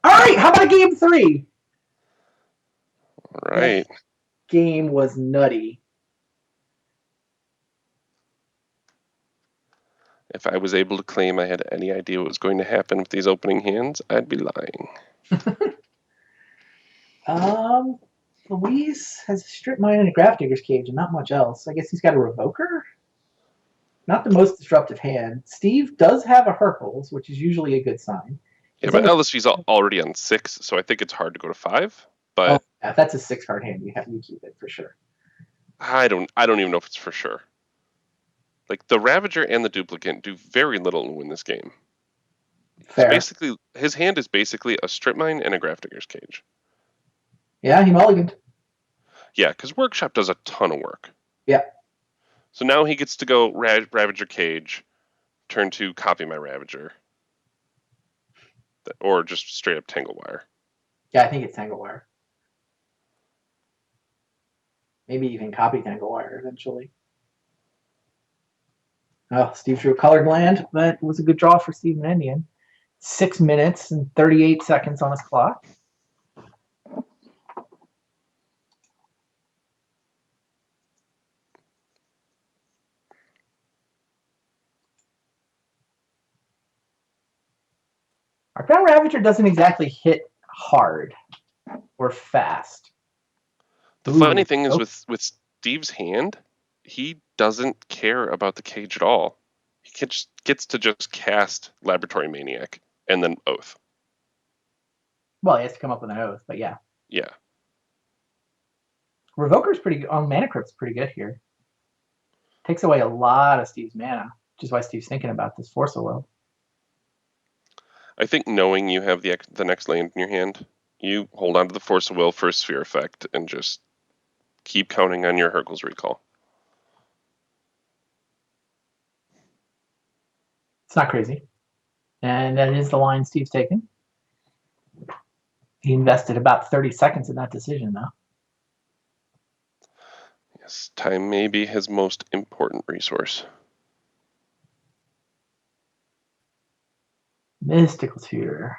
A: All right, how about game 3?
B: All right.
A: That game was nutty.
B: If I was able to claim I had any idea what was going to happen with these opening hands, I'd be lying.
A: Luis has a Strip Mine and a Grafdigger's Cage and not much else. I guess he's got a Revoker? Not the most disruptive hand. Steve does have a Hercules, which is usually a good sign.
B: Yeah, but LSV's already on 6, so I think it's hard to go to 5. But
A: yeah, if that's a 6-card hand, you keep it for sure.
B: I don't even know if it's for sure. Like the Ravager and the Duplicant do very little to win this game.
A: Fair.
B: Basically, his hand is basically a Strip Mine and a Grafdigger's Cage.
A: Yeah, he mulliganed.
B: Yeah, because Workshop does a ton of work.
A: Yeah.
B: So now he gets to go Ravager Cage, turn 2, copy my Ravager. Or just straight up Tanglewire.
A: Yeah, I think it's Tanglewire. Maybe you can copy Tanglewire eventually. Oh, Steve drew Colored Land. That was a good draw for Steve Menendian. 6 minutes and 38 seconds on his clock. Our Ground Ravager doesn't exactly hit hard or fast.
B: The funny thing is with Steve's hand, he doesn't care about the cage at all. He gets to just cast Laboratory Maniac and then Oath.
A: Well, he has to come up with an Oath, but yeah.
B: Yeah.
A: Revoker's pretty good. Mana Crypt's pretty good here. Takes away a lot of Steve's mana, which is why Steve's thinking about this Force of Will.
B: I think knowing you have the next land in your hand, you hold on to the Force of Will for a Sphere effect and just keep counting on your Hercules recall.
A: It's not crazy. And that is the line Steve's taken. He invested about 30 seconds in that decision, though.
B: Yes, time may be his most important resource.
A: Mystical Tutor.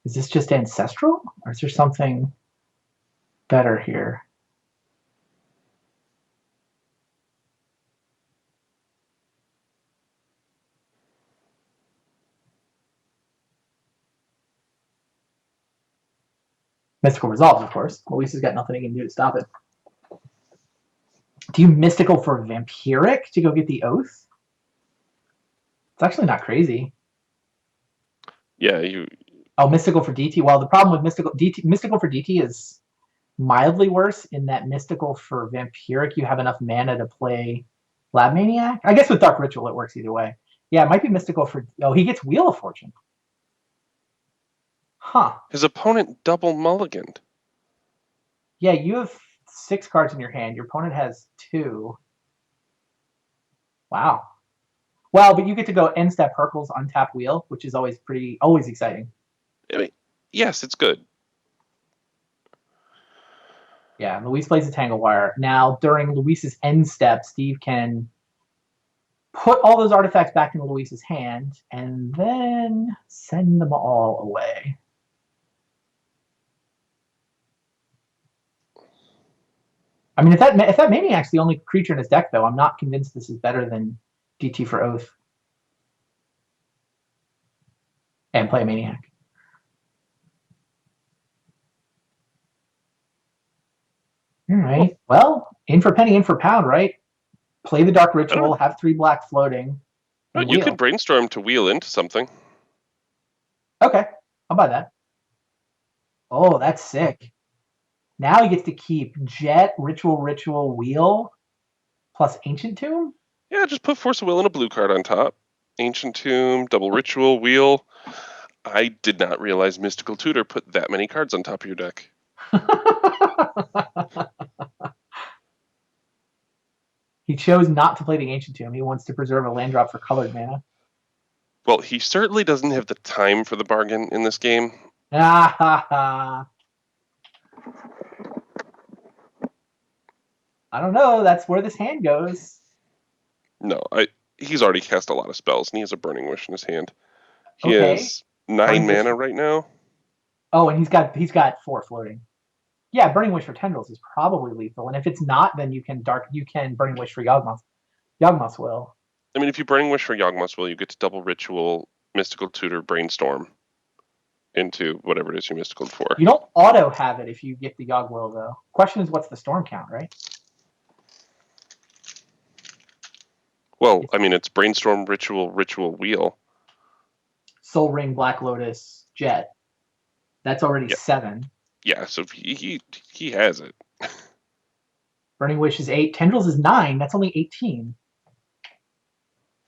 A: Is this just Ancestral? Or is there something better here? Mystical Resolves, of course. Luis has got nothing he can do to stop it. Do you mystical for Vampiric to go get the Oath? It's actually not crazy.
B: Yeah, you.
A: Oh, mystical for DT. Well, the problem with mystical for DT is mildly worse in that mystical for Vampiric, you have enough mana to play Lab Maniac. I guess with Dark Ritual, it works either way. Yeah, it might be mystical for. Oh, he gets Wheel of Fortune. Huh.
B: His opponent double mulliganed.
A: Yeah, you have 6 cards in your hand. Your opponent has 2. Wow. Well, but you get to go end step Hercules, untap Wheel, which is always exciting.
B: I mean, yes, it's good.
A: Yeah, Luis plays a Tangle Wire. Now, during Luis's end step, Steve can put all those artifacts back into Luis's hand and then send them all away. I mean, if that Maniac's the only creature in his deck, though, I'm not convinced this is better than DT for Oath. And play a Maniac. All right. Well, in for penny, in for pound, right? Play the Dark Ritual, have 3 black floating.
B: But you could brainstorm to wheel into something.
A: Okay, I'll buy that. Oh, that's sick. Now he gets to keep Jet, Ritual, Wheel, plus Ancient Tomb?
B: Yeah, just put Force of Will and a blue card on top. Ancient Tomb, double Ritual, Wheel. I did not realize Mystical Tutor put that many cards on top of your deck.
A: He chose not to play the Ancient Tomb. He wants to preserve a land drop for colored mana.
B: Well, he certainly doesn't have the time for the bargain in this game.
A: I don't know. That's where this hand goes.
B: No, he's already cast a lot of spells, and he has a Burning Wish in his hand. He
A: Okay.
B: has 9 mana right now.
A: Oh, and he's got 4 floating. Yeah, Burning Wish for Tendrils is probably lethal, and if it's not, then you can Burning Wish for Yawgmoth's Will.
B: I mean, if you Burning Wish for Yawgmoth's Will, you get to double Ritual, Mystical Tutor, Brainstorm into whatever it is you're Mystical for.
A: You don't auto have it if you get the Yawg Will, though. Question is, what's the storm count, right?
B: Well, I mean, it's Brainstorm, Ritual, Wheel.
A: Soul Ring, Black Lotus, Jet. That's already 7.
B: Yeah, so he has it.
A: Burning Wish is 8. Tendrils is 9. That's only 18.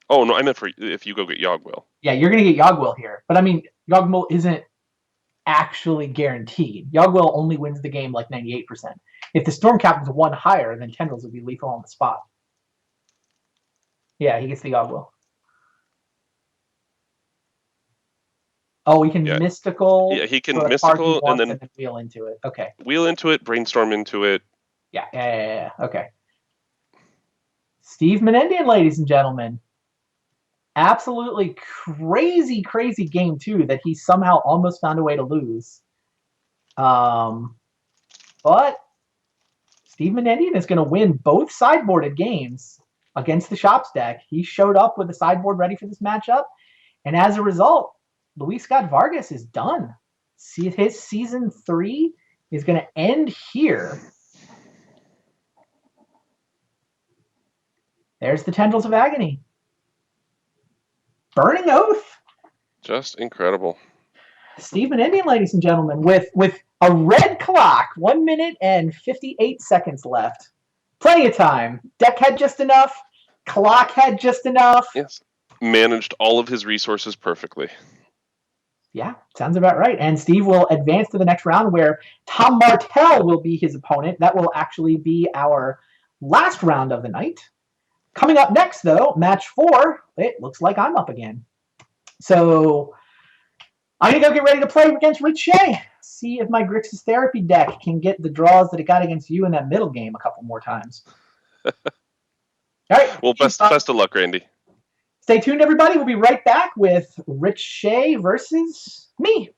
B: Oh, no, I meant for if you go get Yawg-Will.
A: Yeah, you're going to get Yawg-Will here. But, I mean, Yawg-Will isn't actually guaranteed. Yawg-Will only wins the game like 98%. If the storm count was 1 higher, then Tendrils would be lethal on the spot. Yeah, he gets the Yawg-Will. Oh, he can mystical.
B: Yeah, he can mystical and then
A: wheel into it. Okay.
B: Wheel into it, brainstorm into it.
A: Yeah. Okay. Steve Menendian, ladies and gentlemen. Absolutely crazy game 2 that he somehow almost found a way to lose. But Steve Menendian is going to win both sideboarded games against the Shops deck. He showed up with the sideboard ready for this matchup, and as a result, Luis Scott-Vargas is done. See, his season 3 is going to end here. There's the Tendrils of Agony. Burning Oath.
B: Just incredible.
A: Steve Menendian, ladies and gentlemen, with a red clock, 1 minute and 58 seconds left. Plenty of time. Deck had just enough. Clock had just enough.
B: Yes. Managed all of his resources perfectly.
A: Yeah, sounds about right. And Steve will advance to the next round where Tom Martell will be his opponent. That will actually be our last round of the night. Coming up next, though, match 4, it looks like I'm up again. So I'm going to go get ready to play against Rich Shea. See if my Grixis Therapy deck can get the draws that it got against you in that middle game a couple more times. All right.
B: Well, best of luck, Randy.
A: Stay tuned, everybody. We'll be right back with Rich Shea versus me.